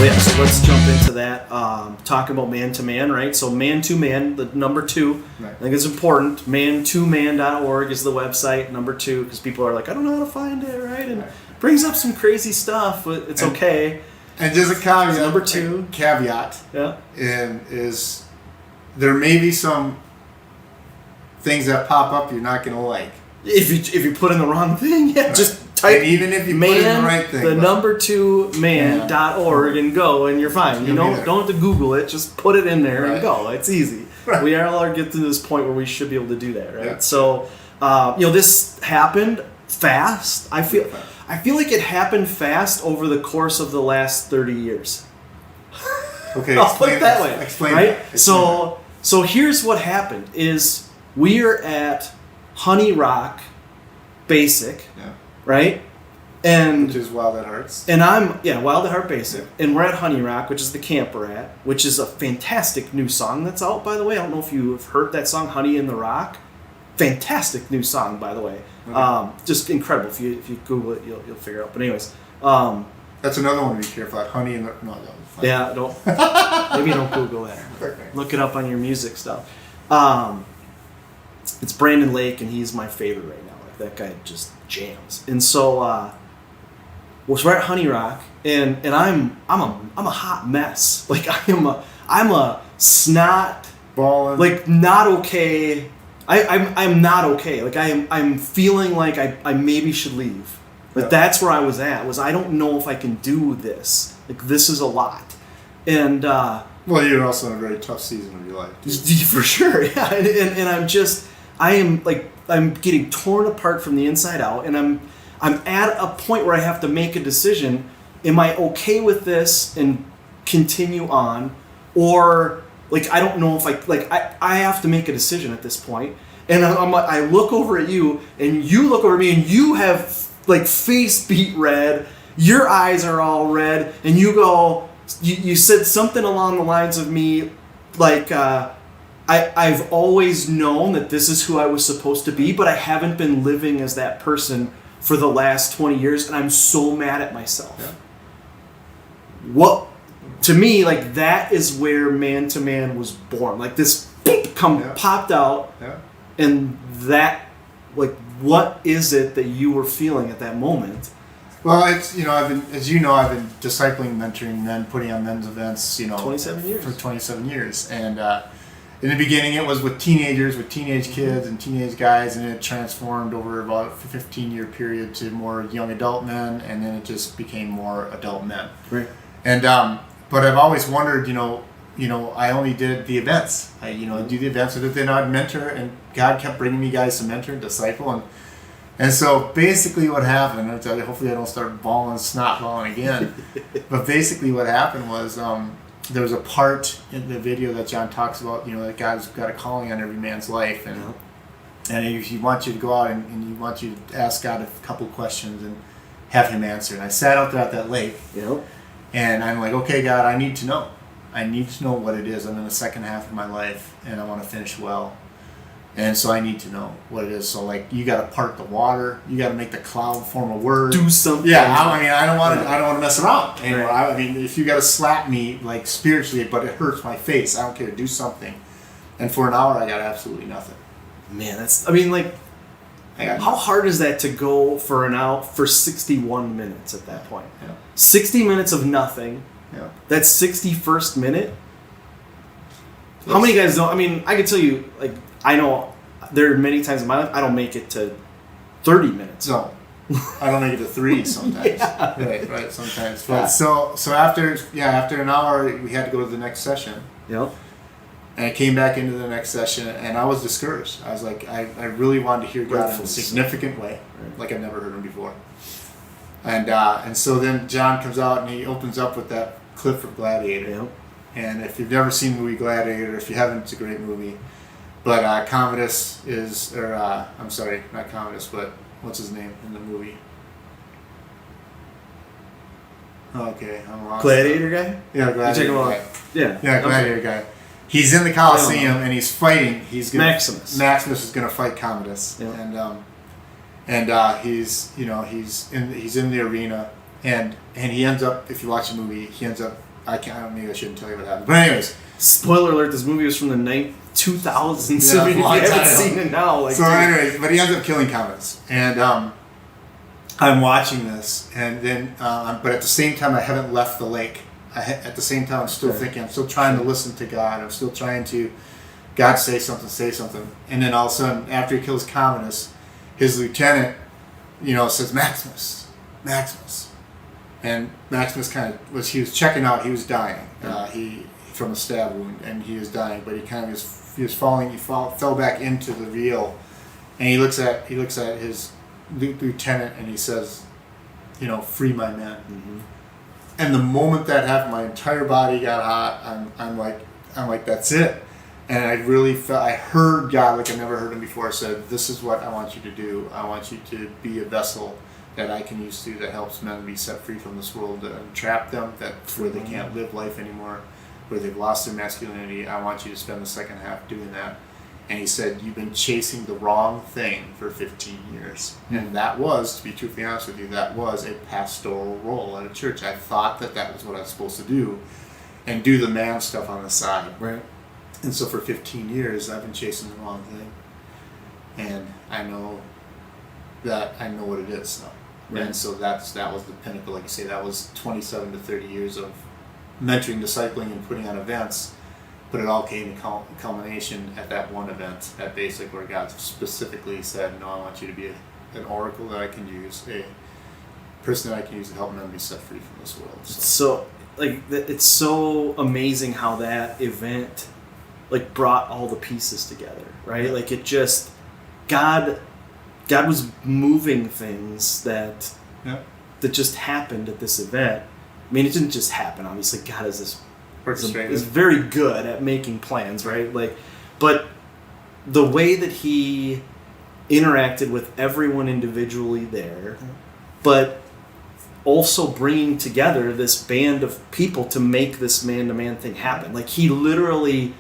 Well, yeah, so let's jump into that. Talking about man to man, right? So man to man, the number 2, right. I think it's important. man2man.org is the website, number 2, because people are like, I don't know how to find it, right? And brings up some crazy stuff, but it's okay. And just a caveat. Number 2. Caveat. Yeah. And is there may be some things that pop up you're not going to like. If you put in the wrong thing, yeah, right. Just type. And even if you put in the right thing. The number 2 man.org and go, and you're fine. You don't have to Google it. Just put it in there and go. It's easy. Right. We are getting to this point where we should be able to do that, right? Yeah. So, this happened fast. I feel like it happened fast over the course of the last 30 years. Okay, I'll put it that way. Explain right? Explain so here's what happened: is we are at Honey Rock Basic, right? And which is Wild at Hearts. And Wild at Heart Basic, and we're at Honey Rock, which is the camp we're at, which is a fantastic new song that's out, by the way. I don't know if you've heard that song, Honey in the Rock. Fantastic new song, by the way. Okay. Just incredible. If you Google it, you'll figure it out. But anyways, that's another one to be careful. Honey in the yeah, don't maybe don't Google that. Okay. Look it up on your music stuff. It's Brandon Lake, and he's my favorite right now. Like, that guy just jams. And so, we're at Honey Rock, and I'm a hot mess. Like, I'm a snot, balling, like not okay. I'm not okay. Like I'm feeling like I maybe should leave. Like that's where I was at. I don't know if I can do this. Like, this is a lot, and well, you're also in a very tough season of your life, for sure. Yeah, and I'm getting torn apart from the inside out, and I'm at a point where I have to make a decision. Am I okay with this and continue on, or like I don't know if I have to make a decision at this point. And I look over at you, and you look over at me, and you have like face beat red. Your eyes are all red, and you go. You said something along the lines of me, like I've always known that this is who I was supposed to be, but I haven't been living as that person for the last 20 years, and I'm so mad at myself. Yeah. What, to me, like, that is where Man to Man was born. Like, this popped out, and that, like, what is it that you were feeling at that moment? Well, it's, I've been discipling, mentoring men, putting on men's events, 27 years. For 27 years. And in the beginning, it was with teenagers, with teenage kids and teenage guys, and it transformed over about a 15-year period to more young adult men, and then it just became more adult men. Right. And but I've always wondered, I only did the events. I do the events, and then I'd mentor, and God kept bringing me guys to mentor and disciple, and so basically what happened, hopefully I don't start snot balling again, but basically what happened was there was a part in the video that John talks about, that God's got a calling on every man's life, and he wants you to go out and he wants you to ask God a couple questions and have him answer. And I sat out there at that lake, and I'm like, okay, God, I need to know. I need to know what it is. I'm in the second half of my life, and I want to finish well. And so I need to know what it is. So, like, you got to part the water. You got to make the cloud form a word. Do something. Yeah, I don't want to mess around anymore. Right. I mean, if you got to slap me, like, spiritually, but it hurts my face, I don't care. Do something. And for an hour, I got absolutely nothing. Man, how hard is that to go for an hour for 61 minutes at that point? Yeah. 60 minutes of nothing. Yeah. That 61st minute. Yes. How many guys don't? I mean, I can tell you, like, I know there are many times in my life I don't make it to 30 minutes. No, I don't make it to 3 sometimes. Right, sometimes. But so after an hour, we had to go to the next session. Yep. And I came back into the next session, and I was discouraged. I was like, I really wanted to hear God in a significant way, like I've never heard him before. And so then John comes out, and he opens up with that clip from Gladiator. Yep. And if you've never seen the movie Gladiator, if you haven't, it's a great movie. But Commodus is, I'm sorry, not Commodus, but what's his name in the movie? Okay, I'm lost. Gladiator guy? Yeah, Gladiator guy. Yeah, Gladiator guy. He's in the Coliseum and he's fighting. Maximus. Maximus is going to fight Commodus, he's in the arena, and he ends up, if you watch the movie, he ends up maybe I shouldn't tell you what happened. But anyways. Spoiler alert, this movie was from the 2000s, so Yeah, if you haven't seen it now. Like, so anyways, but he ends up killing communists. And I'm watching this, and then, but at the same time, I haven't left the lake. At the same time, I'm still thinking, I'm still trying to listen to God. I'm still trying to, God, say something. And then all of a sudden, after he kills communists, his lieutenant, says, Maximus. And Maximus he was checking out, he was dying. From a stab wound, and he was dying, but he fell back into the reel, and he looks at his lieutenant, and he says, free my men. Mm-hmm. And the moment that happened, my entire body got hot. I'm like, that's it. And I really I heard God like I never heard him before. I said, this is what I want you to do. I want you to be a vessel that I can use that helps men be set free from this world and trap them, where they can't live life anymore, where they've lost their masculinity. I want you to spend the second half doing that. And he said, you've been chasing the wrong thing for 15 years. Mm-hmm. And that was, to be truthfully honest with you, that was a pastoral role at a church. I thought that was what I was supposed to do, and do the man stuff on the side. Right. And so for 15 years, I've been chasing the wrong thing. And I know what it is now. Right. And so that was the pinnacle. Like you say, that was 27 to 30 years of mentoring, discipling, and putting on events. But it all came to culmination at that one event at Basic, where God specifically said, no, I want you to be an oracle that I can use, a person that I can use to help men be set free from this world. So it's so amazing how that event brought all the pieces together, right? Like, it just, God was moving things that just happened at this event. I mean, it didn't just happen. Obviously, God is very good at making plans, right? But the way that he interacted with everyone individually there, but also bringing together this band of people to make this man-to-man thing happen. Like, he literally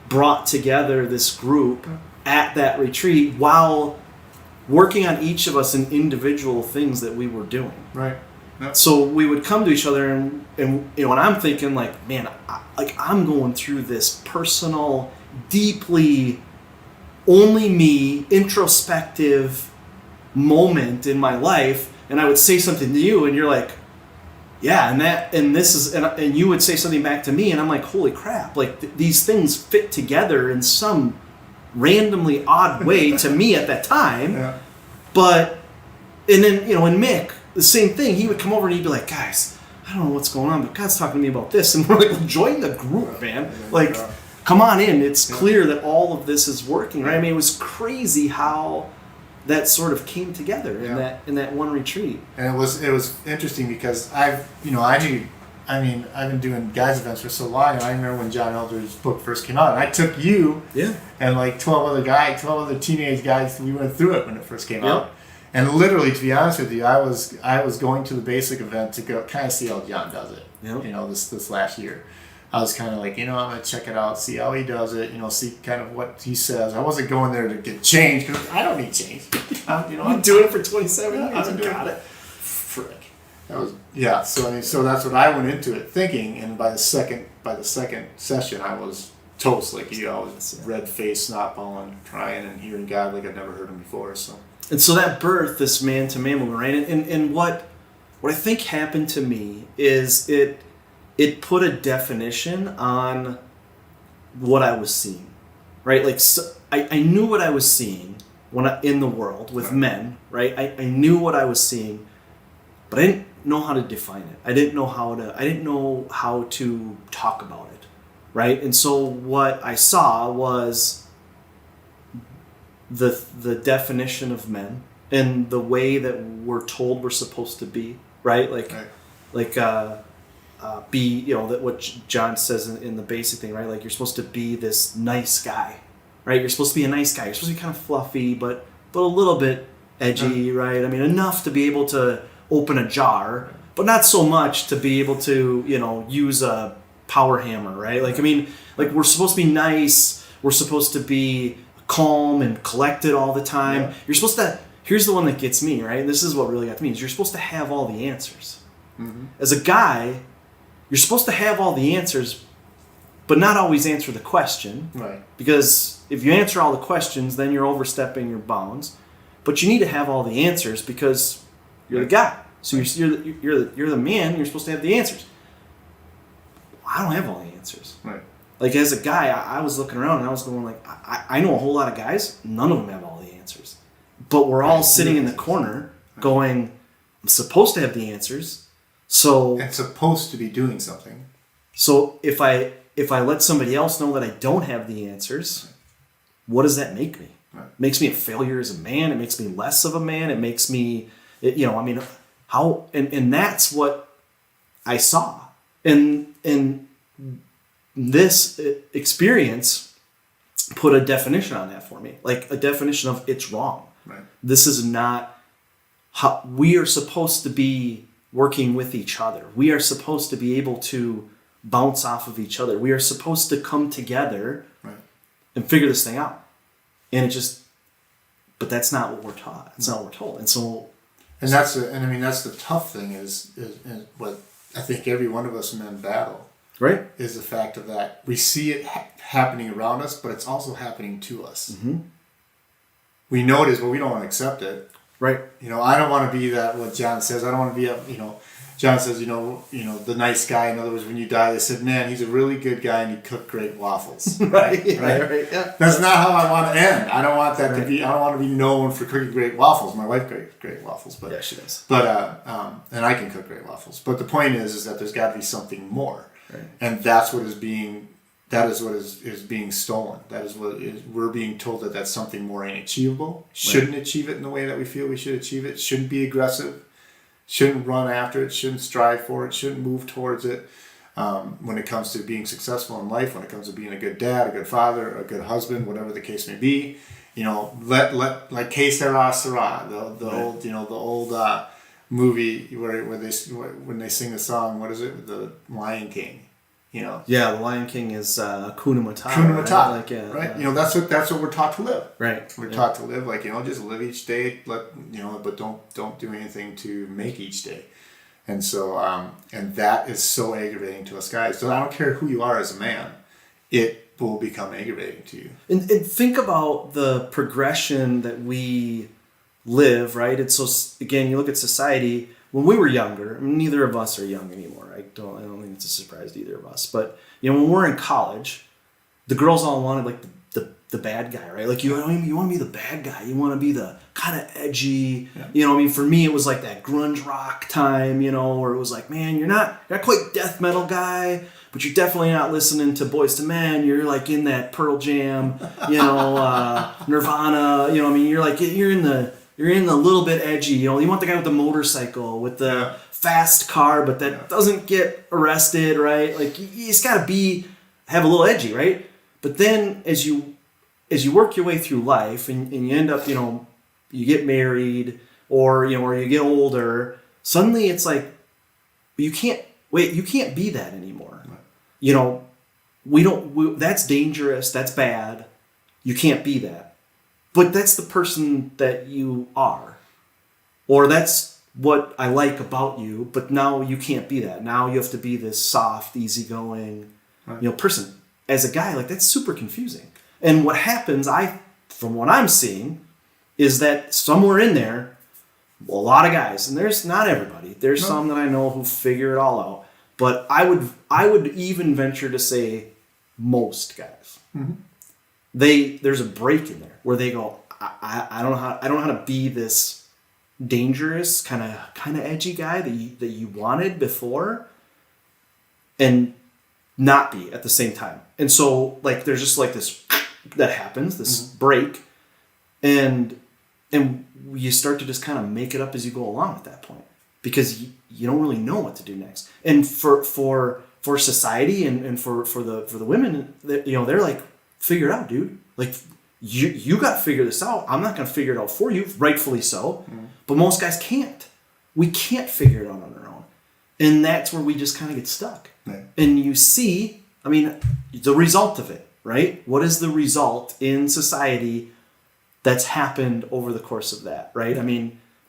brought together this group at that retreat while working on each of us in individual things that we were doing. Right. Yep. So we would come to each other and I'm thinking, man, I'm going through this personal, deeply only me, introspective moment in my life, and I would say something to you, and you're like, yeah, and you would say something back to me, and I'm like, holy crap, these things fit together in some randomly odd way to me at that time. Yeah. But, and then, and Mick, the same thing, he would come over and he'd be like, guys, I don't know what's going on, but God's talking to me about this. And we're like, well, join the group, man. Come on in. It's clear that all of this is working, right? I mean, it was crazy how that sort of came together in that one retreat. And it was interesting because I've been doing guys events for so long, and I remember when John Elder's book first came out, and I took you and 12 other teenage guys, we went through it when it first came out. And literally, to be honest with you, I was going to the Basic event to go kind of see how John does it. Yep. This last year, I was kind of like, I'm gonna check it out, see how he does it, see kind of what he says. I wasn't going there to get change, because I don't need change. I'm doing it for 27 years. I got it. Frick. So that's what I went into it thinking, and by the second session, I was toast like you. I was red faced, snot balling, crying, and hearing God like I've never heard him before. So. And so that birthed this man-to-man movement, right? And what I think happened to me is it put a definition on what I was seeing, right? I knew what I was seeing in the world with men, right? I knew what I was seeing, but I didn't know how to define it. I didn't know how to talk about it, right? And so what I saw was the definition of men and the way that we're told we're supposed to be, right? Be, that what John says in the Basic thing, right? You're supposed to be this nice guy, right? You're supposed to be a nice guy. You're supposed to be kind of fluffy, but a little bit edgy, right? I mean, enough to be able to open a jar, but not so much to be able to, use a power hammer, right? We're supposed to be nice. We're supposed to be calm and collected all the time. Yeah. You're supposed to, here's the one that gets me, right? This is what really got to me, is you're supposed to have all the answers. Mm-hmm. As a guy, you're supposed to have all the answers, but not always answer the question. Right. Because if you answer all the questions, then you're overstepping your bounds. But you need to have all the answers because you're the guy. So you're the man. You're supposed to have the answers. I don't have all the answers. Right. Like as a guy, I was looking around and I was going like, I know a whole lot of guys. None of them have all the answers. But we're all sitting in the corner going, I'm supposed to have the answers. So it's supposed to be doing something. So if I let somebody else know that I don't have the answers, what does that make me? Right. It makes me a failure as a man. It makes me less of a man. It makes me, how, and that's what I saw. And this experience put a definition on that for me, like a definition of it's wrong. Right. This is not how we are supposed to be working with each other. We are supposed to be able to bounce off of each other. We are supposed to come together and figure this thing out. And but that's not what we're taught. It's not what we're told. And so, that's the tough thing is what I think every one of us men battle. Right. Is the fact of that we see it happening around us, but it's also happening to us. Mm-hmm. We know it is, but we don't want to accept it. Right. I don't want to be that. What John says, I don't want to be John says, the nice guy. In other words, when you die, they said, man, he's a really good guy and he cooked great waffles. Right. Yeah. That's not how I want to end. I don't want that to be. I don't want to be known for cooking great waffles. My wife cooks great waffles, but yeah, she does. But and I can cook great waffles. But the point is that there's got to be something more, right. And that's what is being. That is what is being stolen. That is what we're being told that that's something more ain't achievable. Shouldn't achieve it in the way that we feel we should achieve it. Shouldn't be aggressive. Shouldn't run after it, shouldn't strive for it, shouldn't move towards it. When it comes to being successful in life, when it comes to being a good dad, a good father, a good husband, whatever the case may be, let like Que Sera Sera, the old movie when they sing the song, what is it, the Lion King, Yeah, the Lion King is Hakuna Matata. Hakuna Matata, right? Like, right? That's what we're taught to live. Right. We're taught to live just live each day. But don't do anything to make each day. And so and that is so aggravating to us guys. So I don't care who you are as a man, it will become aggravating to you. And think about the progression that we live. Right. It's so again, you look at society. When we were younger, neither of us are young anymore. I don't think it's a surprise to either of us. But when we're in college, the girls all wanted like the bad guy, right? Like you want to be the bad guy. You want to be the kind of edgy. Yeah. For me, it was like that grunge rock time. Where it was like, man, you're not quite death metal guy, but you're definitely not listening to Boyz II Men. You're like in that Pearl Jam, Nirvana. You're in the little bit edgy, you want the guy with the motorcycle, with the fast car, but that doesn't get arrested, right? Like he's got to have a little edgy, right? But then as you work your way through life and you end up, you get married or you get older, suddenly it's like you can't be that anymore. Right. That's dangerous, that's bad. You can't be that. But that's the person that you are. Or that's what I like about you, but now you can't be that. Now you have to be this soft, easygoing, person. As a guy, like that's super confusing. And what happens, from what I'm seeing, is that somewhere in there, a lot of guys, and there's not everybody. There's some that I know who figure it all out. But I would even venture to say most guys. Mm-hmm. There's a break in there where they go, I don't know how to be this dangerous kind of edgy guy that you wanted before, and not be at the same time. And so like there's just like this that happens, this break, and you start to just kind of make it up as you go along at that point because you don't really know what to do next. And for society and for the women, they're like, figure it out, dude. Like you got to figure this out. I'm not going to figure it out for you, rightfully so. Mm. But most guys can't. We can't figure it out on our own, and that's where we just kind of get stuck. Right. And you see, the result of it, right? What is the result in society that's happened over the course of that, right?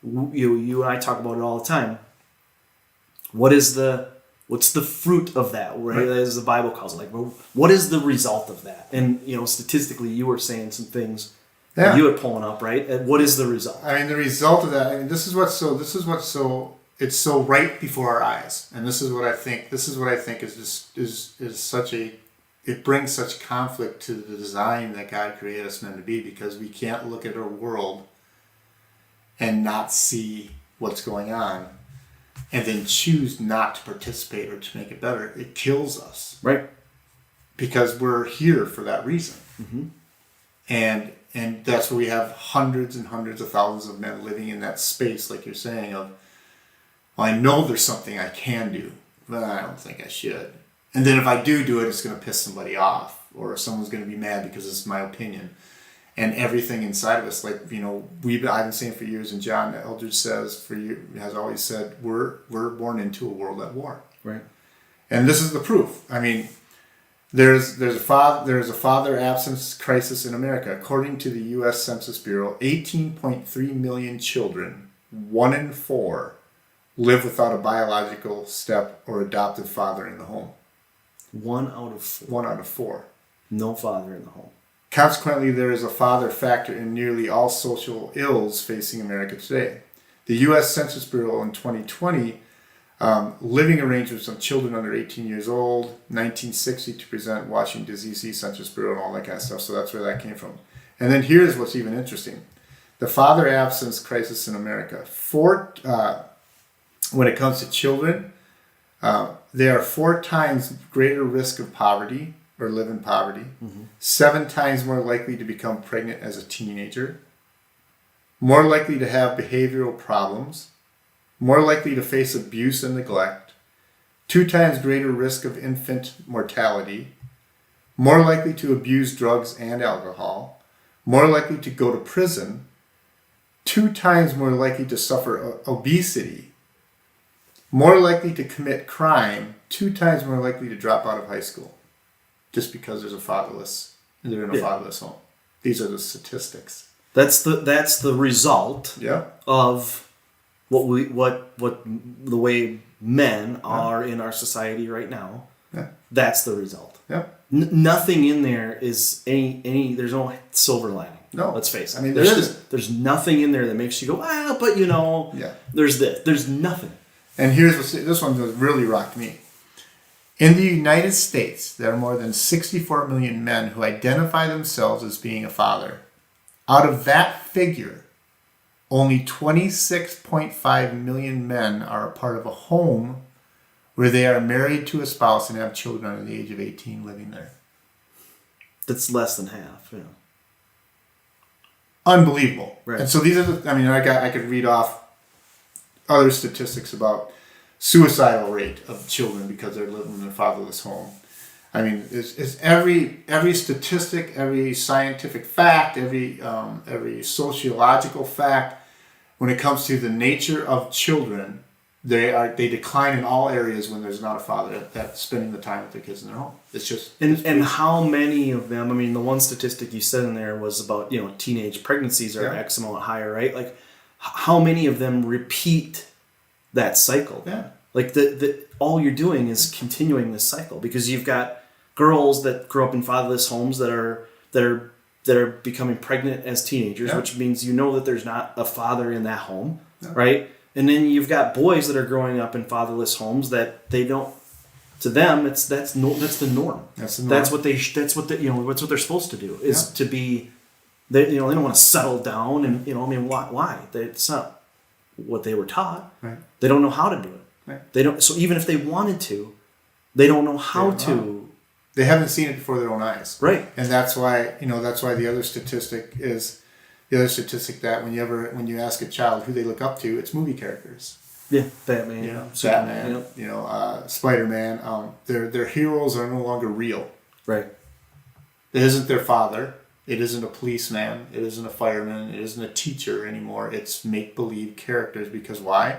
You and I talk about it all the time. What is the What's the fruit of that, right? As the Bible calls it. Like, well, what is the result of that? And, statistically, you were saying some things that you were pulling up, right? And what is the result? I mean, the result of that, this is what's so, it's so right before our eyes. And this is what I think is such it brings such conflict to the design that God created us men to be, because we can't look at our world and not see what's going on and then choose not to participate or to make it better. It kills us. Right. Because we're here for that reason. Mm-hmm. And that's where we have hundreds and hundreds of thousands of men living in that space, like you're saying, of, well, I know there's something I can do, but I don't think I should. And then if I do it, it's going to piss somebody off, or someone's going to be mad because it's my opinion. And everything inside of us, like, I've been saying for years, and John Eldridge has always said, we're born into a world at war. Right. And this is the proof. I mean, there's a father absence crisis in America. According to the U.S. Census Bureau, 18.3 million children, 1 in 4, live without a biological step or adoptive father in the home. 1 out of 4. 1 out of 4. No father in the home. Consequently, there is a father factor in nearly all social ills facing America today. The U.S. Census Bureau in 2020, living arrangements of children under 18 years old, 1960 to present Washington, D.C. Census Bureau and all that kind of stuff. So that's where that came from. And then here's what's even interesting. The father absence crisis in America. When it comes to children, they are 4 times greater risk of poverty or live in poverty, 7 times more likely to become pregnant as a teenager, more likely to have behavioral problems, more likely to face abuse and neglect, 2 times greater risk of infant mortality, more likely to abuse drugs and alcohol, more likely to go to prison, 2 times more likely to suffer obesity, more likely to commit crime, 2 times more likely to drop out of high school, just because they're in a fatherless home. These are the statistics. That's the result of what the way men are in our society right now. Yeah. That's the result. Yeah. Nothing in there is any. There's no silver lining. No. Let's face it. I mean, there's nothing in there that makes you go, but there's this. There's nothing. And here's this one that really rocked me. In the United States, there are more than 64 million men who identify themselves as being a father. Out of that figure, only 26.5 million men are a part of a home where they are married to a spouse and have children under the age of 18 living there. That's less than half. Yeah. Unbelievable. Right. And so these are I could read off other statistics about suicidal rate of children because they're living in a fatherless home. I mean, it's every statistic, every scientific fact, every sociological fact. When it comes to the nature of children, they decline in all areas when there's not a father that's spending the time with their kids in their home. It's just and how many of them? I mean, the one statistic you said in there was about teenage pregnancies are X amount higher, right? Like, how many of them repeat that cycle? Yeah. Like all you're doing is continuing this cycle, because you've got girls that grow up in fatherless homes that are becoming pregnant as teenagers, which means that there's not a father in that home, right? And then you've got boys that are growing up in fatherless homes that they don't. To them, that's the norm. That's the norm. That's what they're supposed to do is to be. They don't want to settle down and why? It's not what they were taught. Right. They don't know how to do it. Right. They don't. So even if they wanted to, they don't know how to. They haven't seen it before their own eyes. Right. And that's why the other statistic that when you ask a child who they look up to, it's movie characters. Yeah, Batman. Superman. Spider-Man. Their heroes are no longer real. Right. It isn't their father. It isn't a policeman. It isn't a fireman. It isn't a teacher anymore. It's make-believe characters, because why?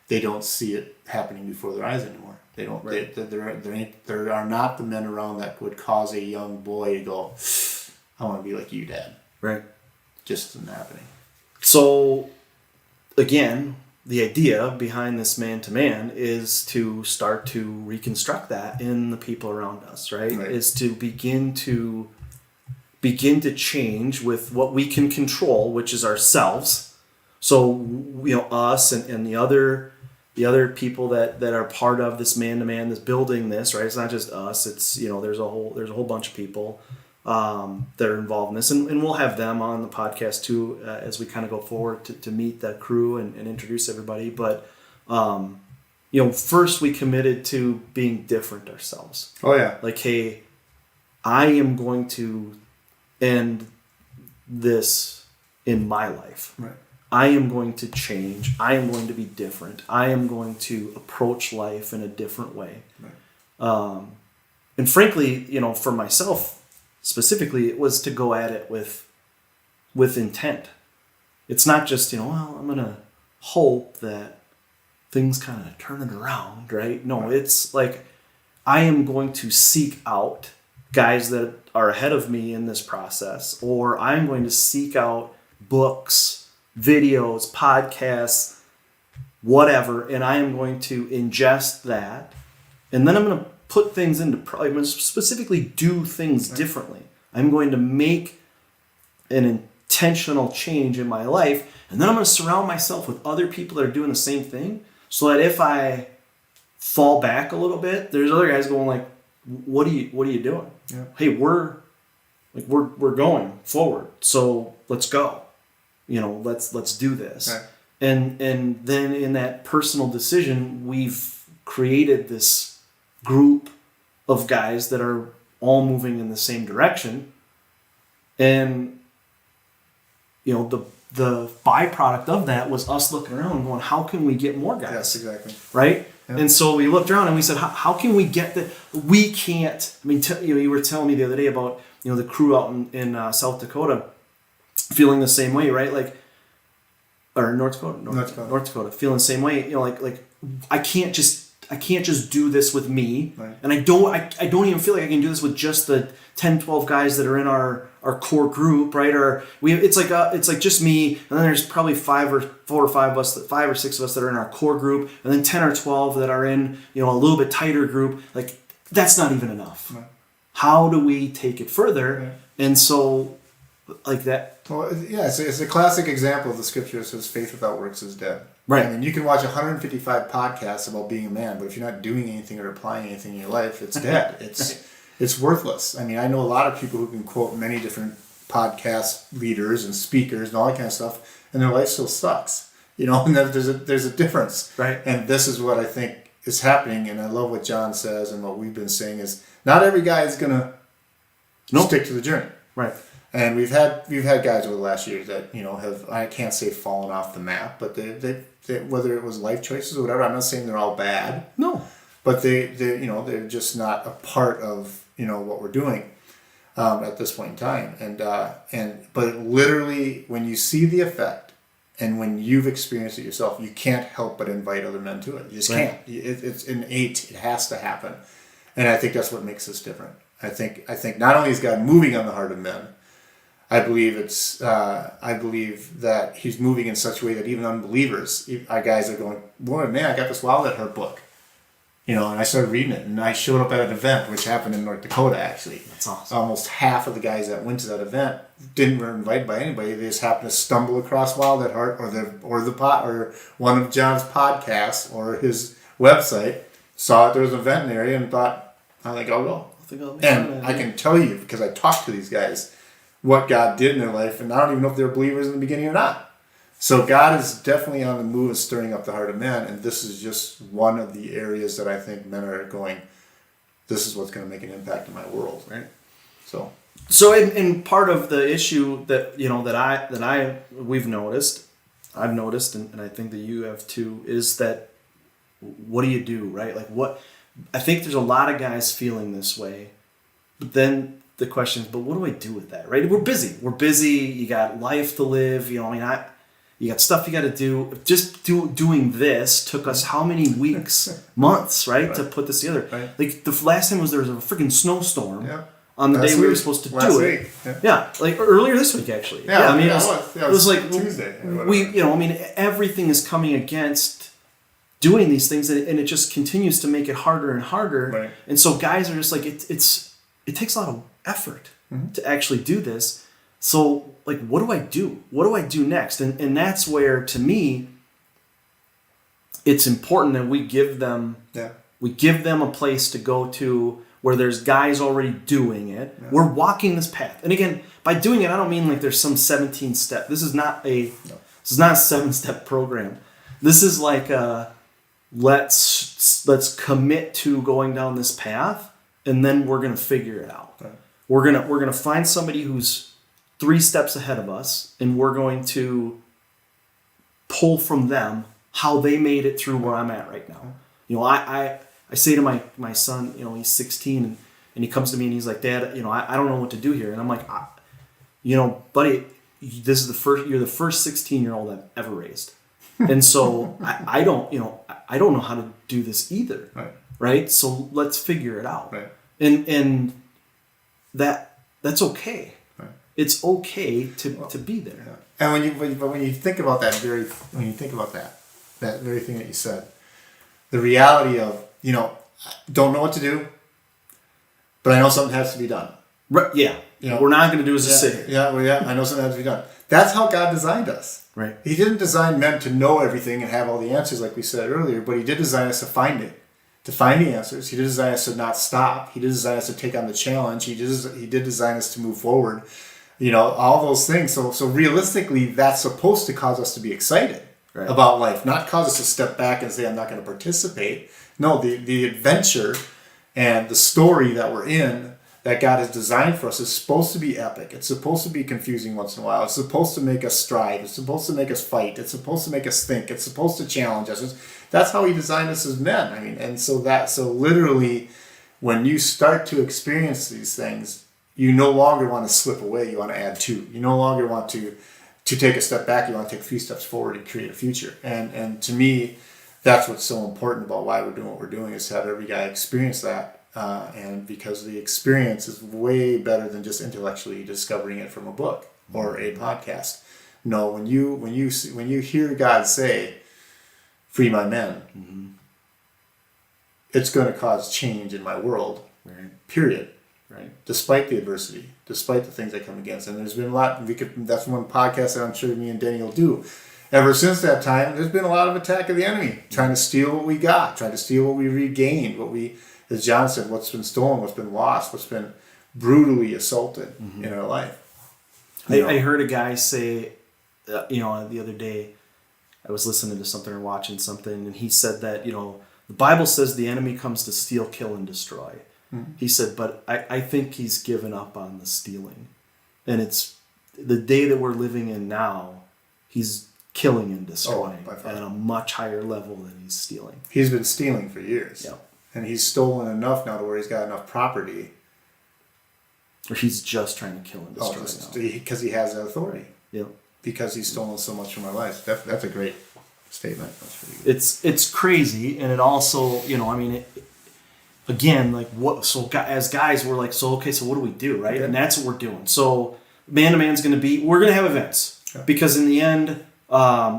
They don't see it happening before their eyes anymore. They don't. Right. There are not the men around that would cause a young boy to go, "I want to be like you, Dad." Right. Just isn't happening. So, again, the idea behind this man-to-man is to start to reconstruct that in the people around us, right? Is to begin to change with what we can control, which is ourselves. So, us and the other people that are part of this man-to-man, this building this, right? It's not just us. It's, there's a whole bunch of people that are involved in this, and we'll have them on the podcast too as we kind of go forward to meet that crew and introduce everybody. But first we committed to being different ourselves. Oh yeah. Like, hey, I am going to end this in my life. Right. I am going to change. I am going to be different. I am going to approach life in a different way. Right. And frankly, for myself specifically, it was to go at it with intent. It's not just, I'm going to hope that things kind of turn it around, right? No, it's like I am going to seek out guys that are ahead of me in this process, or I'm going to seek out books, videos, podcasts, whatever, and I am going to ingest that, and then I'm going to put things into, I'm going to specifically do things differently. I'm going to make an intentional change in my life, and then I'm going to surround myself with other people that are doing the same thing, so that if I fall back a little bit, there's other guys going like, what are you doing? Yeah. Hey, we're going forward, so let's go. Let's do this. Right. And then in that personal decision, we've created this group of guys that are all moving in the same direction. And the byproduct of that was us looking around and going, how can we get more guys? Yes, exactly. Right? Yep. And so we looked around and we said, how can we get the... We can't... I mean, you were telling me the other day about, the crew out in South Dakota feeling the same way, right? Like, or North Dakota feeling the same way. Like I can't just do this with me. Right. And I don't even feel like I can do this with just the 10, 12 guys that are in our core group, right? Or it's like just me, and then there's probably 5 or 6 of us that are in our core group, and then 10 or 12 that are in, a little bit tighter group. Like, that's not even enough. Right. How do we take it further? Right. And so, like that. Well, yeah, it's a classic example of the scripture that says faith without works is dead. Right. I mean, you can watch 155 podcasts about being a man, but if you're not doing anything or applying anything in your life, it's dead. It's worthless. I mean, I know a lot of people who can quote many different podcast leaders and speakers and all that kind of stuff, and their life still sucks. And there's a difference. Right. And this is what I think is happening, and I love what John says and what we've been saying is not every guy is going to stick to the journey. Right. And we've had guys over the last year that have, I can't say fallen off the map, but they whether it was life choices or whatever. I'm not saying they're all bad. No. But they're just not a part of what we're doing at this point in time. But literally, when you see the effect and when you've experienced it yourself, you can't help but invite other men to it. You just can't. It's innate. It has to happen. And I think that's what makes us different. I think not only is God moving on the heart of men, I believe that He's moving in such a way that even unbelievers, our guys are going, boy, man, I got this Wild at Heart book. And I started reading it, and I showed up at an event, which happened in North Dakota, actually. That's awesome. Almost half of the guys that went to that event were invited by anybody. They just happened to stumble across Wild at Heart or one of John's podcasts or his website, saw that there was an event in the area, and thought, I think I'll go. And I can tell you, because I talked to these guys, what God did in their life, and I don't even know if they were believers in the beginning or not. So God is definitely on the move and stirring up the heart of men, and this is just one of the areas that I think men are going, this is what's going to make an impact in my world, right? So in part of the issue that I've noticed, and I think that you have too, is that what do you do, right? Like I think there's a lot of guys feeling this way, but then the question is, but what do I do with that, right? We're busy. You got life to live. You got stuff you got to do. Just doing this took us how many weeks, months, right, to put this together. Right. Like the last time there was a freaking snowstorm. Yeah. on the day we were supposed to do it. Yeah, like earlier this week actually. Yeah, I mean, it was like Tuesday. Everything is coming against doing these things, and it just continues to make it harder and harder. Right. And so guys are just like, it takes a lot of effort to actually do this. So like, what do I do? What do I do next? And that's where, to me, it's important that we give them a place to go to where there's guys already doing it. Yeah. We're walking this path. And again, by doing it, I don't mean like there's some 17 step. This is not a 7-step program. This is like let's commit to going down this path, and then we're going to figure it out. Right. We're going to find somebody who's 3 steps ahead of us, and we're going to pull from them how they made it through where I'm at right now. You know, I say to my son, you know, he's 16, and he comes to me and he's like, Dad, you know, I don't know what to do here. And I'm like, you know, buddy, you're the first 16-year-old I've ever raised. And so I don't know how to do this either. Right? So let's figure it out. Right. And that's okay. Right. It's okay to be there. Yeah. And when you think about that very thing that you said, the reality of, you know, don't know what to do, but I know something has to be done. Right. Yeah. You know, we're not going to do is just sit here. I know something has to be done. That's how God designed us. Right. He didn't design men to know everything and have all the answers like we said earlier, but he did design us to find it, to find the answers. He did design us to not stop. He did design us to take on the challenge. He did design us to move forward. You know, all those things. So realistically, that's supposed to cause us to be excited about life, not cause us to step back and say, I'm not going to participate. No, the adventure and the story that we're in, that God has designed for us, is supposed to be epic. It's supposed to be confusing once in a while. It's supposed to make us strive. It's supposed to make us fight. It's supposed to make us think. It's supposed to challenge us. That's how he designed us as men. I mean, and so literally, when you start to experience these things, you no longer want to slip away. You want to add to. You no longer want to take a step back. You want to take a few steps forward and create a future. And to me, that's what's so important about why we're doing what we're doing, is to have every guy experience that. And because the experience is way better than just intellectually discovering it from a book or a podcast. No, when you hear God say, "Free my men," it's going to cause change in my world. Right. Period. Right. Despite the adversity, despite the things that come against, and there's been a lot. That's one podcast that I'm sure me and Danny will do. Ever since that time, there's been a lot of attack of the enemy, trying to steal what we got, trying to steal what we regained, as John said, what's been stolen, what's been lost, what's been brutally assaulted in our life. I heard a guy say, the other day, I was listening to something or watching something, and he said that, you know, the Bible says the enemy comes to steal, kill, and destroy. Mm-hmm. He said, but I think he's given up on the stealing. And it's the day that we're living in now, he's killing and destroying at a much higher level than he's stealing. He's been stealing for years. Yeah. And he's stolen enough now to where he's got enough property. Or he's just trying to kill and destroy now. Because he has that authority. Yeah. Because he's stolen so much from our lives. That's a great statement. That's pretty good. It's crazy, and it also, you know, I mean, again, like what? So as guys, we're like, so okay, so what do we do, right? Okay. And that's what we're doing. So man to man's going to be, we're going to have events because in the end,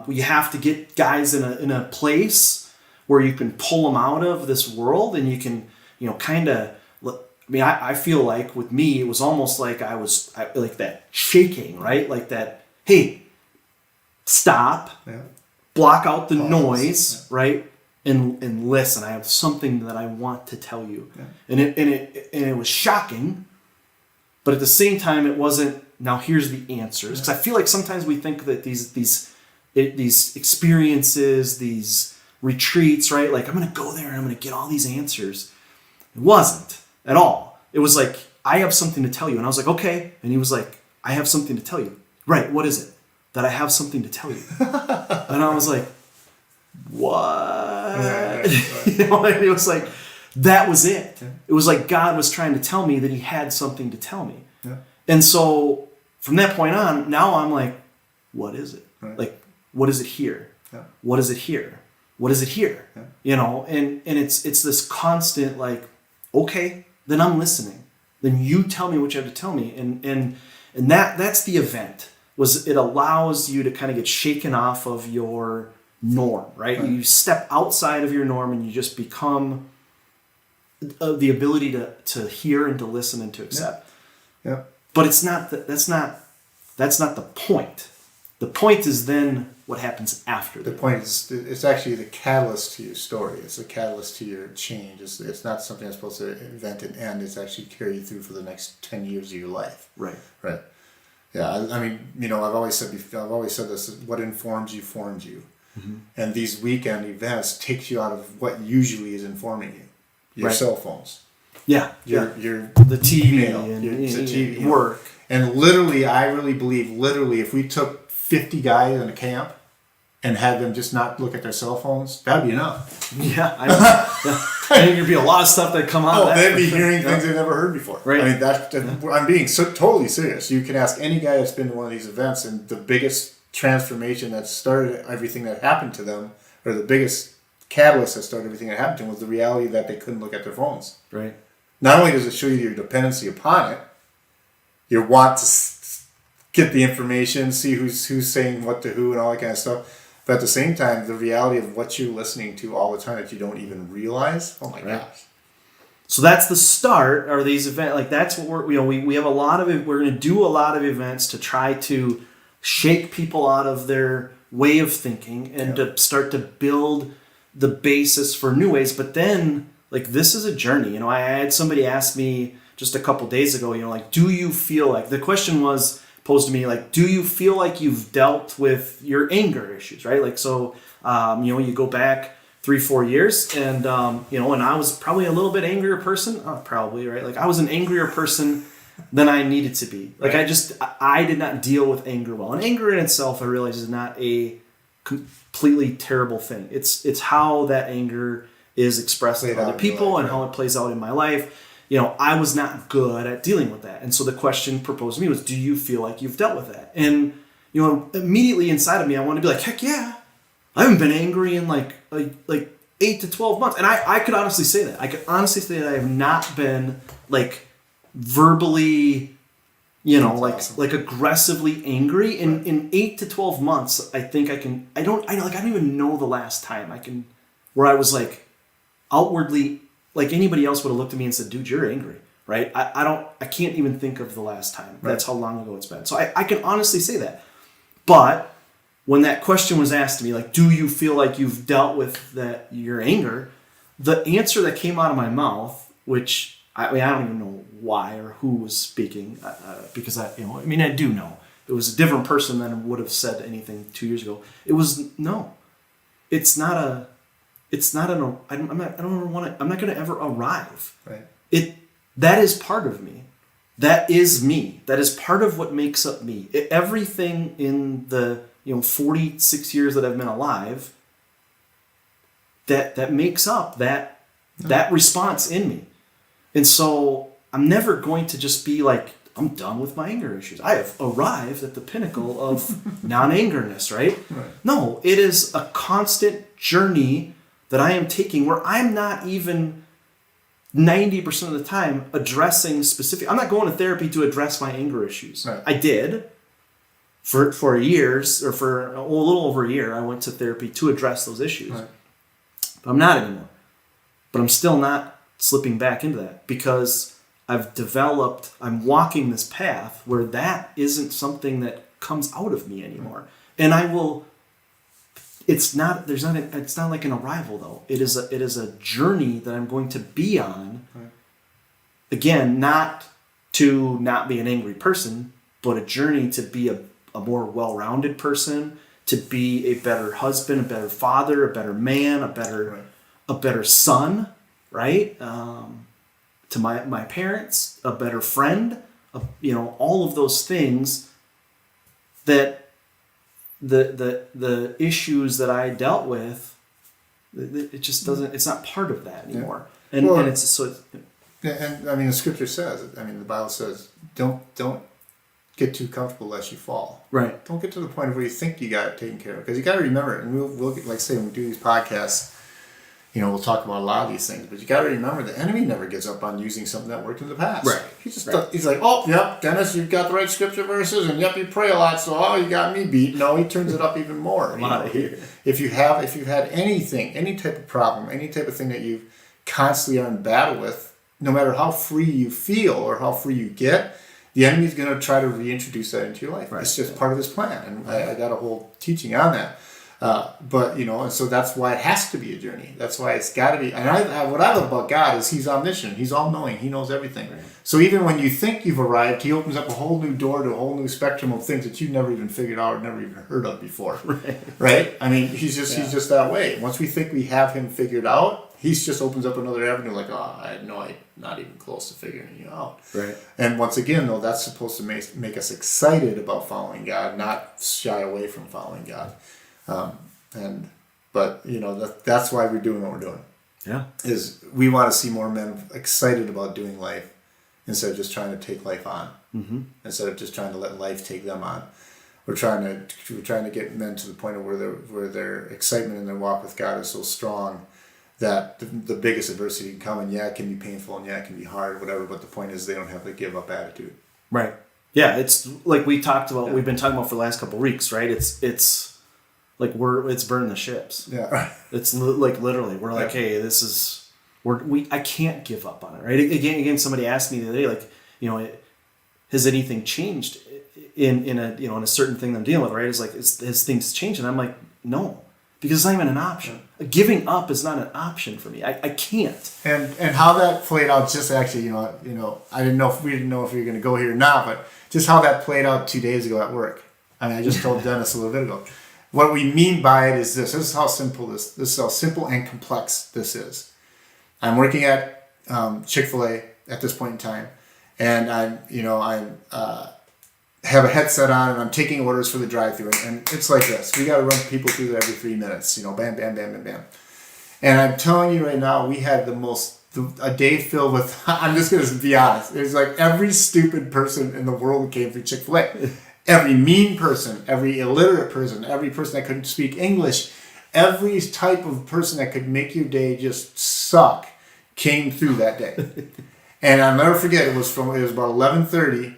we have to get guys in a place where you can pull them out of this world, and you can, you know, kind of. I mean, I feel like with me, it was almost like I like that shaking, right? Like that. Hey, stop. Yeah. Block out the noise, right? And listen. I have something that I want to tell you, and it was shocking, but at the same time, it wasn't. Now here's the answers, because I feel like sometimes we think that these experiences, these retreats, right? Like I'm going to go there and I'm going to get all these answers. It wasn't at all. It was like, I have something to tell you, and I was like, okay. And he was like, I have something to tell you. Right? What is it? That I have something to tell you. And I was like, what? Right. You know, and it was like, that was it. Yeah. It was like God was trying to tell me that he had something to tell me. Yeah. And so from that point on, now I'm like, what is it? Right. Like, what is it here? Yeah. What is it here? What is it here? Yeah. You know, and it's this constant like, okay, then I'm listening. then you tell me what you have to tell me. And that's the event. Was it allows you to kind of get shaken off of your norm, right? You step outside of your norm and you just become the ability to hear and to listen and to accept. Yeah. But it's not that's not the point. The point is then what happens after. The point is, it's actually the catalyst to your story. It's the catalyst to your change. It's not something that's supposed to invent and end. It's actually carry you through for the next 10 years of your life. Right. Right. Yeah. I mean, I've always said this: what informs you forms you. Mm-hmm. And these weekend events takes you out of what usually is informing you. Your cell phones. Yeah. Your the TV email, and the TV work. And literally, I really believe, if we took 50 guys in a camp and had them just not look at their cell phones, that'd be enough. Yeah, I know. I think there'd be a lot of stuff that come out. Oh, they'd be hearing things they've never heard before. Right. I mean, I'm being totally serious. You can ask any guy that's been to one of these events, and the biggest transformation that started everything that happened to them, or the biggest catalyst that started everything that happened to them, was the reality that they couldn't look at their phones. Right. Not only does it show you your dependency upon it, your want to get the information, see who's saying what to who and all that kind of stuff. But at the same time, the reality of what you're listening to all the time that you don't even realize. Oh my gosh. So that's the start, or these events. Like that's what we have a lot of it. We're going to do a lot of events to try to shake people out of their way of thinking and to start to build the basis for new ways. But then, like, this is a journey. I had somebody ask me just a couple days ago, like, do you feel like, the question was posed to me, like, do you feel like you've dealt with your anger issues, right? Like, so, you go back 3-4 years and, and I was probably a little bit angrier person, probably, right? Like, I was an angrier person than I needed to be. Like, I did not deal with anger well. And anger in itself, I realize, is not a completely terrible thing. It's how that anger is expressed to other people and how it plays out in my life. I was not good at dealing with that. And so the question proposed to me was, do you feel like you've dealt with that? And, immediately inside of me, I want to be like, heck yeah. I haven't been angry in like 8 to 12 months. And I could honestly say that. I could honestly say that I have not been like verbally, like aggressively angry in 8 to 12 months. I think I don't even know the last time where I was like outwardly, like anybody else would have looked at me and said, dude, you're angry, right? I can't even think of the last time. Right. That's how long ago it's been. So I can honestly say that. But when that question was asked to me, like, do you feel like you've dealt with your anger? The answer that came out of my mouth, which I don't even know why or who was speaking, because I do know. It was a different person than would have said anything 2 years ago. It was, no, it's not an, I'm not going to ever arrive. Right. That is part of me. That is me. That is part of what makes up me. Everything in the 46 years that I've been alive, that makes up that response in me. And so I'm never going to just be like, I'm done with my anger issues. I have arrived at the pinnacle of non-angerness, right? No, it is a constant journey that I am taking where I'm not even 90% of the time addressing specific. I'm not going to therapy to address my anger issues. Right. I did for years, or for a little over a year. I went to therapy to address those issues. Right. But I'm not anymore. But I'm still not slipping back into that because I'm walking this path where that isn't something that comes out of me anymore. And it's not like an arrival though. It is a journey that I'm going to be on. Right. Again, not to not be an angry person, but a journey to be a more well-rounded person, to be a better husband, a better father, a better man, a better son, right? To my parents, a better friend, all of those things that the issues that I dealt with, it just doesn't, it's not part of that anymore. Yeah. And it's so. And I mean, the scripture says, the Bible says, don't get too comfortable lest you fall. Right. Don't get to the point where you think you got it taken care of, because you got to remember, and we'll like say when we do these podcasts, we'll talk about a lot of these things, but you got to remember the enemy never gives up on using something that worked in the past. Right. He's like, oh, yep, Dennis, you've got the right scripture verses, and yep, you pray a lot, so you got me beat. No, he turns it up even more. If you've had anything, any type of problem, any type of thing that you constantly are in battle with, no matter how free you feel or how free you get, the enemy's going to try to reintroduce that into your life. Right. It's just part of his plan, and I got a whole teaching on that. But and so that's why it has to be a journey. That's why it's got to be. And what I love about God is He's omniscient. He's all-knowing. He knows everything. Right. So even when you think you've arrived, He opens up a whole new door to a whole new spectrum of things that you've never even figured out or never even heard of before. Right? I mean, He's just that way. Once we think we have Him figured out, He just opens up another avenue. Like, not even close to figuring you out. Right. And once again, though, that's supposed to make us excited about following God, not shy away from following God. That's why we're doing what we're doing. Yeah. Is we want to see more men excited about doing life instead of just trying to take life on. Mm-hmm. Instead of just trying to let life take them on. We're trying to get men to the point of where their excitement in their walk with God is so strong that the biggest adversity can come, and it can be painful, and it can be hard, whatever, but the point is they don't have the give up attitude. Right. Yeah, it's like we talked about, we've been talking about for the last couple of weeks, right? It's like it's burning the ships. Yeah. Right. It's like literally, we're like, hey, this is, I can't give up on it, right? Again, somebody asked me the other day, like, has anything changed in a certain thing that I'm dealing with, right? It's like, has things changed? And I'm like, no. Because it's not even an option. Giving up is not an option for me. I can't. And how that played out, just actually, I didn't know if we were going to go here or not, but just how that played out 2 days ago at work. I mean, I just told Dennis a little bit ago. What we mean by it is this. This is how simple and complex this is. I'm working at Chick-fil-A at this point in time, and I'm have a headset on and I'm taking orders for the drive-thru, and it's like this. We got to run people through there every 3 minutes, bam, bam, bam, bam, bam. And I'm telling you right now, we had a day filled with, I'm just going to be honest, it's like every stupid person in the world came through Chick-fil-A. Every mean person, every illiterate person, every person that couldn't speak English, every type of person that could make your day just suck came through that day. And I'll never forget, it was about 11:30.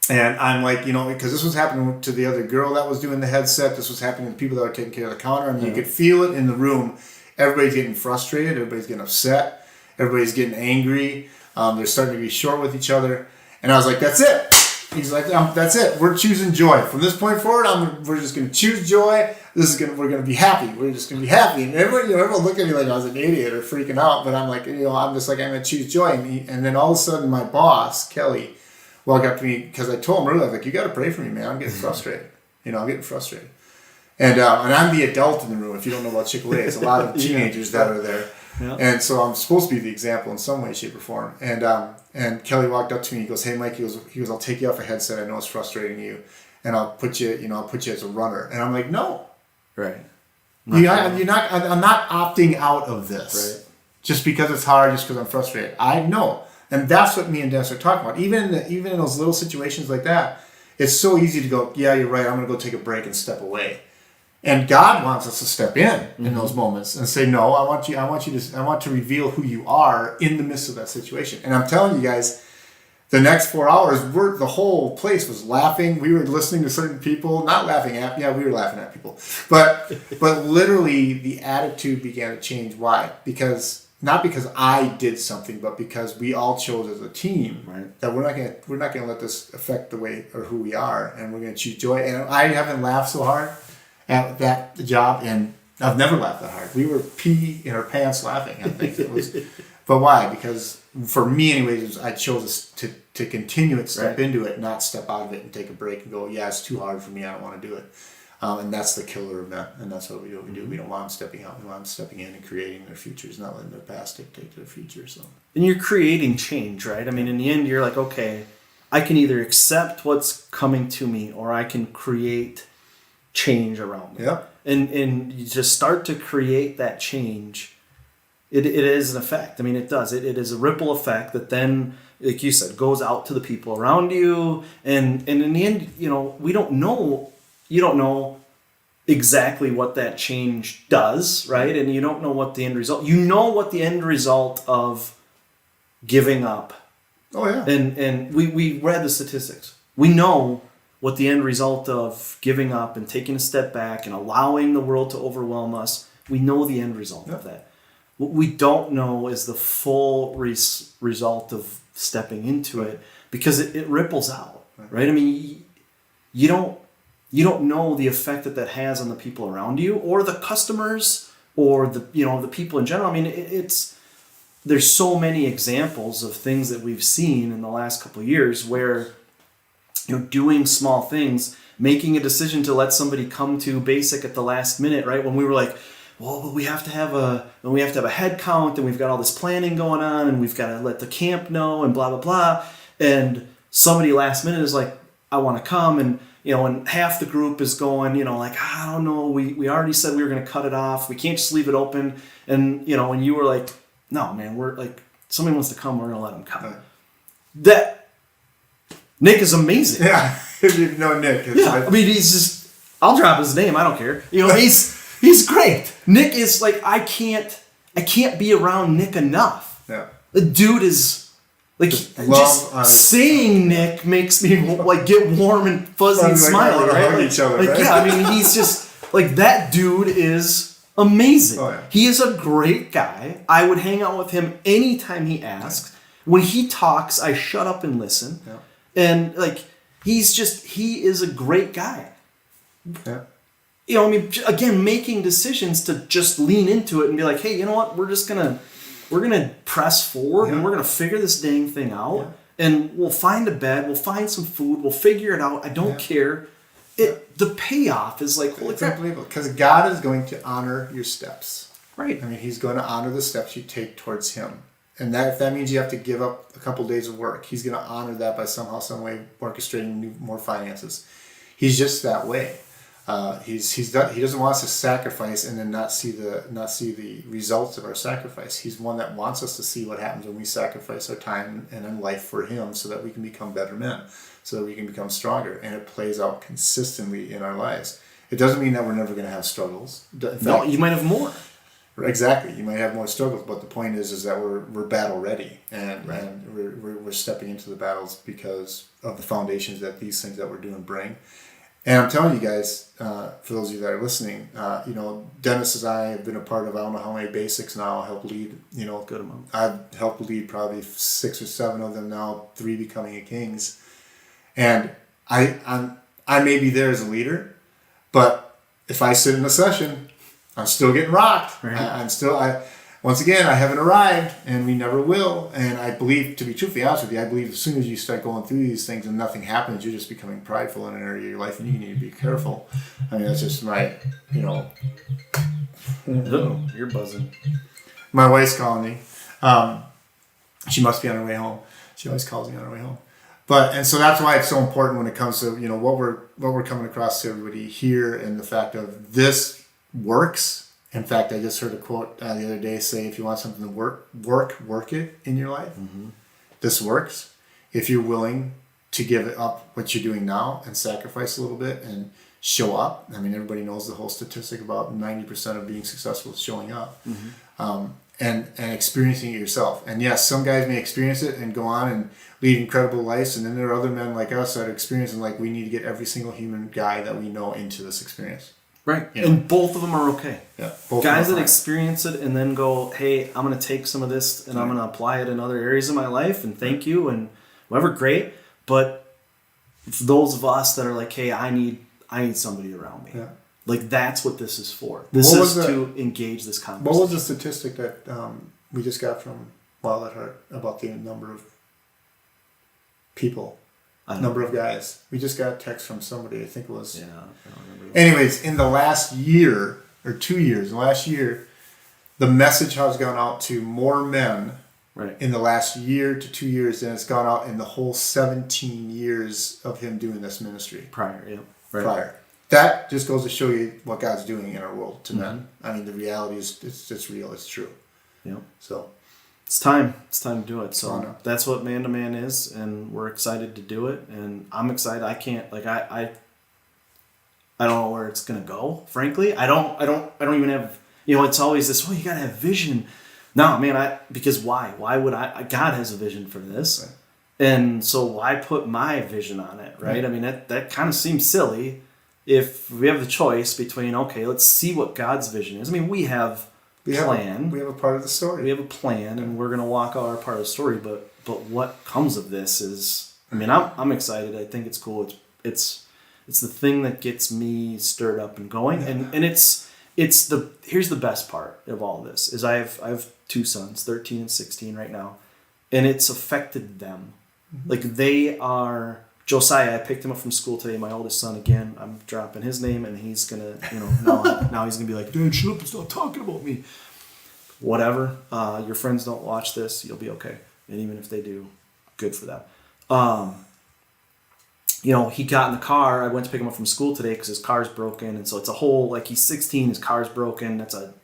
And I'm like, because this was happening to the other girl that was doing the headset. This was happening to the people that were taking care of the counter. I mean, you could feel it in the room. Everybody's getting frustrated. Everybody's getting upset. Everybody's getting angry. They're starting to be short with each other. And I was like, that's it. He's like, that's it. We're choosing joy. From this point forward, we're just going to choose joy. We're going to be happy. We're just going to be happy. And everyone looked at me like I was an idiot or freaking out. But I'm like, I'm just like, I'm going to choose joy. And then all of a sudden, my boss, Kelly, walked up to me, because I told him earlier, I was like, you got to pray for me, man. I'm getting frustrated. I'm getting frustrated. And I'm the adult in the room. If you don't know about Chick-fil-A, it's a lot of teenagers that are there. Yeah. And so I'm supposed to be the example in some way, shape, or form. And Kelly walked up to me. He goes, "Hey, Mike," he goes, "I'll take you off a headset. I know it's frustrating you, and I'll put you as a runner." And I'm like, "No, right? I'm not opting out of this, right? Just because it's hard, just because I'm frustrated. I know." And that's what me and Dennis are talking about. Even in those little situations like that, it's so easy to go, "Yeah, you're right. I'm going to go take a break and step away." And God wants us to step in those moments and say, "No, I want to reveal who you are in the midst of that situation." And I'm telling you guys, the next 4 hours, the whole place was laughing. We were listening to certain people, not laughing at. Yeah, we were laughing at people, but literally the attitude began to change. Why? Not because I did something, but because we all chose as a team that we're not gonna let this affect the way or who we are, and we're gonna choose joy. And I haven't laughed so hard at that job, and I've never laughed that hard. We were pee in our pants laughing. I think it was, but why? Because for me, anyways, I chose to continue it, step into it, not step out of it and take a break and go, "Yeah, it's too hard for me. I don't want to do it." And that's the killer of men, and that's what we do. We don't want them stepping out. We want them stepping in and creating their futures, not letting their past dictate their future. So, and you're creating change, right? I mean, in the end, you're like, okay, I can either accept what's coming to me, or I can create change around me. Yeah. And you just start to create that change. It is an effect. I mean, it does. It is a ripple effect that then, like you said, goes out to the people around you. And in the end, we don't know. You don't know exactly what that change does, right? And you don't know what the end result. You know what the end result of giving up. Oh yeah. And we read the statistics. We know what the end result of giving up and taking a step back and allowing the world to overwhelm us. We know the end result of that. What we don't know is the full result of stepping into it, because it ripples out, right? I mean, you don't know the effect that has on the people around you or the customers or the people in general. I mean, there's so many examples of things that we've seen in the last couple of years where, doing small things, making a decision to let somebody come to basic at the last minute, right? When we were like, well, we have to have a head count, and we've got all this planning going on, and we've got to let the camp know, and blah blah blah. And somebody last minute is like, I want to come, and and half the group is going, like, I don't know, we already said we were going to cut it off. We can't just leave it open. And and you were like, no, man, we're like, somebody wants to come, we're going to let them come. Right. That Nick is amazing. Yeah, if you know Nick. I mean, he's just, I'll drop his name. I don't care. He's great. Nick is like, I can't be around Nick enough. Yeah. The dude is like, just saying Nick makes me like get warm and fuzzy and smiley, right? Like, each other, right? Yeah, I mean, he's just like, that dude is amazing. Oh, yeah. He is a great guy. I would hang out with him anytime he asks. Yeah. When he talks, I shut up and listen. Yeah. And like, he is a great guy. Yeah. I mean, again, making decisions to just lean into it and be like, hey, you know what? We're gonna press forward, and we're gonna figure this dang thing out, and we'll find a bed, we'll find some food, we'll figure it out. I don't care. The payoff is like, holy crap. Unbelievable, because God is going to honor your steps. Right. I mean, He's going to honor the steps you take towards Him. And if that means you have to give up a couple of days of work, He's going to honor that by somehow, some way, orchestrating more finances. He's just that way. He doesn't want us to sacrifice and then not see the results of our sacrifice. He's one that wants us to see what happens when we sacrifice our time and our life for Him, so that we can become better men, so that we can become stronger, and it plays out consistently in our lives. It doesn't mean that we're never going to have struggles. No, you might have more. Exactly, you might have more struggles, but the point is that we're battle ready, and we're stepping into the battles because of the foundations that these things that we're doing bring. And I'm telling you guys, for those of you that are listening, Dennis and I have been a part of, I don't know how many basics now, help lead, good amount. I've helped lead probably 6 or 7 of them now, 3 becoming a Kings. And I may be there as a leader, but if I sit in a session, I'm still getting rocked. Right. Once again, I haven't arrived, and we never will. And I believe, to be truthfully honest with you, I believe as soon as you start going through these things and nothing happens, you're just becoming prideful in an area of your life, and you need to be careful. I mean, that's just my, You're buzzing. My wife's calling me. She must be on her way home. She always calls me on her way home. And so that's why it's so important when it comes to, what we're coming across to everybody here, and the fact of this works. In fact, I just heard a quote the other day say, if you want something to work it in your life. Mm-hmm. This works. If you're willing to give it up what you're doing now and sacrifice a little bit and show up. I mean, everybody knows the whole statistic about 90% of being successful is showing up. Mm-hmm. And experiencing it yourself. And yes, some guys may experience it and go on and lead incredible lives. And then there are other men like us that are experiencing, like, we need to get every single human guy that we know into this experience. Right. And both of them are okay. Yeah. Guys that experience it and then go, hey, I'm going to take some of this and I'm going to apply it in other areas of my life, and thank you and whatever, great. But for those of us that are like, hey, I need somebody around me. Yeah. Like, that's what this is for. This is to engage this conversation. What was the statistic that we just got from Wild at Heart about the number of people? Number of guys. We just got a text from somebody. I think it was. Yeah, I don't remember. Anyways, in the last year or 2 years, the message has gone out to more men in the last year to 2 years than it's gone out in the whole 17 years of him doing this ministry. Prior. That just goes to show you what God's doing in our world to men. I mean, the reality is, it's real. It's true. Yeah. So. It's time to do it. So that's what Man to Man is, and we're excited to do it. And I'm excited. I can't, like, I don't know where it's gonna go. Frankly, I don't even have. It's always this. Well, you gotta have vision. No, man. Because why? Why would I? God has a vision for this, Right. and so why put my vision on it, right? Right. I mean, that kind of seems silly. If we have the choice between, okay, let's see what God's vision is. I mean, we have We plan. have a part of the story. We have a plan, and we're gonna walk out our part of the story. But what comes of this is, I mean, I'm excited. I think it's cool. It's the thing that gets me stirred up and going. And it's here's the best part of all this is I have 2 sons, 13 and 16 right now, and it's affected them. Like they are. Josiah, I picked him up from school today. My oldest son, again, I'm dropping his name, and he's gonna, now he's gonna be like, Dad, shut up and stop talking about me. Whatever. Your friends don't watch this, you'll be okay. And even if they do, good for them. He got in the car. I went to pick him up from school today because his car's broken, and so it's a whole he's 16, his car's broken. That's a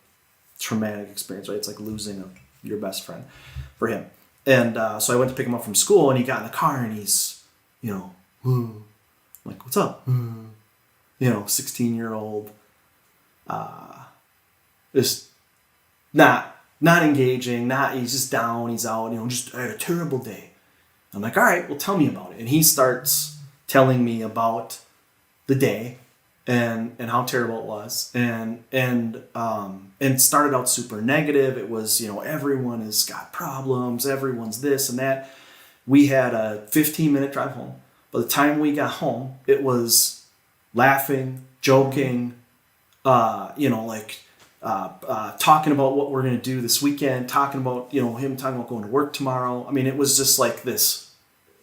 traumatic experience, right? It's like losing your best friend for him. And so I went to pick him up from school, and he got in the car, and he's. I'm like, what's up? 16-year-old, just not engaging, he's just down, he's out, just I had a terrible day. I'm like, all right, well, tell me about it. And he starts telling me about the day and how terrible it was. And it started out super negative. It was, everyone has got problems, everyone's this and that. We had a 15-minute drive home. By the time we got home, it was laughing, joking, talking about what we're going to do this weekend, talking about, him talking about going to work tomorrow. I mean, it was just like this.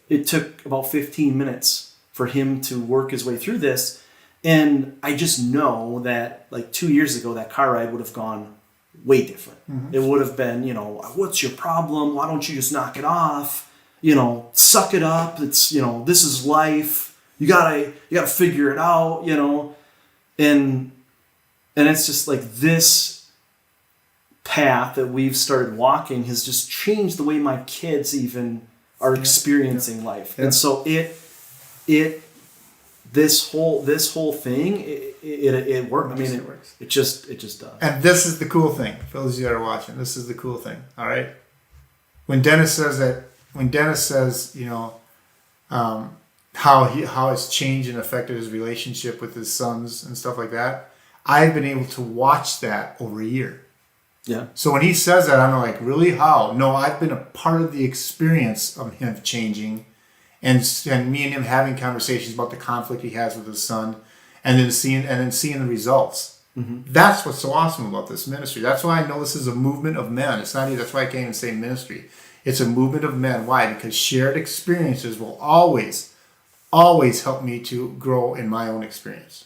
It took about 15 minutes for him to work his way through this. And I just know that 2 years ago, that car ride would have gone way different. Mm-hmm. It would have been, what's your problem? Why don't you just knock it off? Suck it up. It's, this is life. You gotta figure it out, and it's just like this path that we've started walking has just changed the way my kids even are experiencing life. Yeah. And so this whole thing, it worked. I mean, it works. It just does. And this is the cool thing, for those of you that are watching. This is the cool thing. All right. When Dennis says, how it's changed and affected his relationship with his sons and stuff like that, I've been able to watch that over a year. Yeah. So when he says that, I'm like, really? How? No, I've been a part of the experience of him changing, and me and him having conversations about the conflict he has with his son, and then seeing the results. Mm-hmm. That's what's so awesome about this ministry. That's why I know this is a movement of men. It's not even. That's why I can't even say ministry. It's a movement of men. Why? Because shared experiences will always help me to grow in my own experience.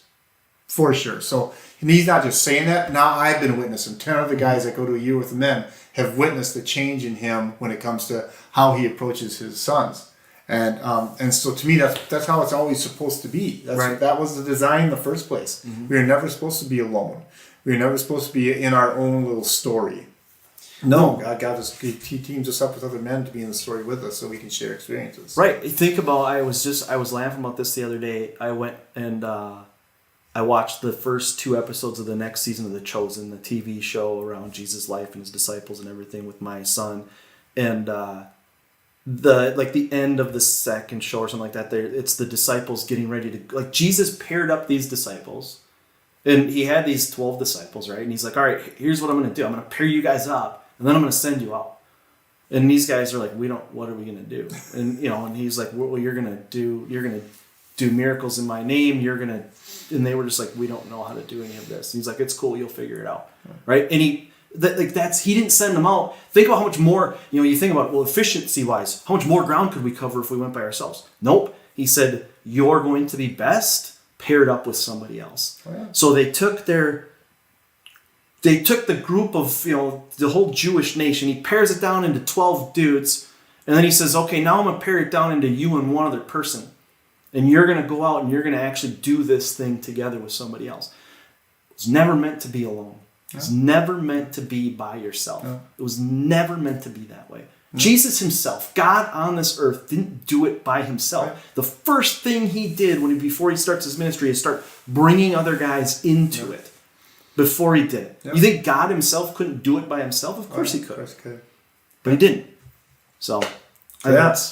For sure. So, and he's not just saying that. Now I've been a witness, and 10 other guys that go to a year with the men have witnessed the change in him when it comes to how he approaches his sons. And so to me, that's how it's always supposed to be. Right. That was the design in the first place. Mm-hmm. We were never supposed to be alone. We were never supposed to be in our own little story. No, he teams us up with other men to be in the story with us so we can share experiences. Right. Think about, I was laughing about this the other day. I went and I watched the first 2 episodes of the next season of The Chosen, the TV show around Jesus' life and his disciples and everything with my son. And the end of the second show or something like that, it's the disciples getting ready to, Jesus paired up these disciples. And he had these 12 disciples, right? And he's like, all right, here's what I'm going to do. I'm going to pair you guys up. And then I'm going to send you out. And these guys are like, what are we going to do? And, and he's like, well, you're going to do miracles in my name. And they were just like, we don't know how to do any of this. And he's like, it's cool. You'll figure it out. Right. And he didn't send them out. Think about how much more, you think about, efficiency wise, how much more ground could we cover if we went by ourselves? Nope. He said, you're going to be best paired up with somebody else. Oh, yeah. So they took the group of, the whole Jewish nation. He pairs it down into 12 dudes. And then he says, okay, now I'm going to pair it down into you and one other person. And you're going to go out and you're going to actually do this thing together with somebody else. It was never meant to be alone. It was never meant to be by yourself. No. It was never meant to be that way. Jesus himself, God on this earth, didn't do it by himself. Right. The first thing he did before he starts his ministry is start bringing other guys into it before he did it. Yep. You think God himself couldn't do it by himself? Of course he could. Of course he could. But he didn't. So,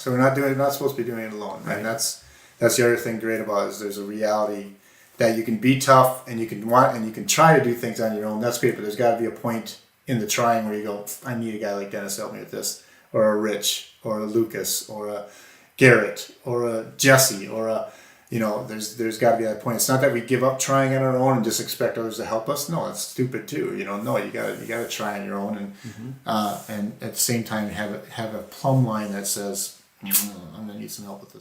So we're not supposed to be doing it alone. Right? And that's the other thing great about it is there's a reality that you can be tough and you can try to do things on your own. That's great, but there's got to be a point in the trying where you go, I need a guy like Dennis to help me with this, or a Rich, or a Lucas, or a Garrett, or a Jesse, or a, there's got to be that point. It's not that we give up trying on our own and just expect others to help us. No, that's stupid too. No, you got to try on your own, and at the same time have a plumb line that says, I'm gonna need some help with this.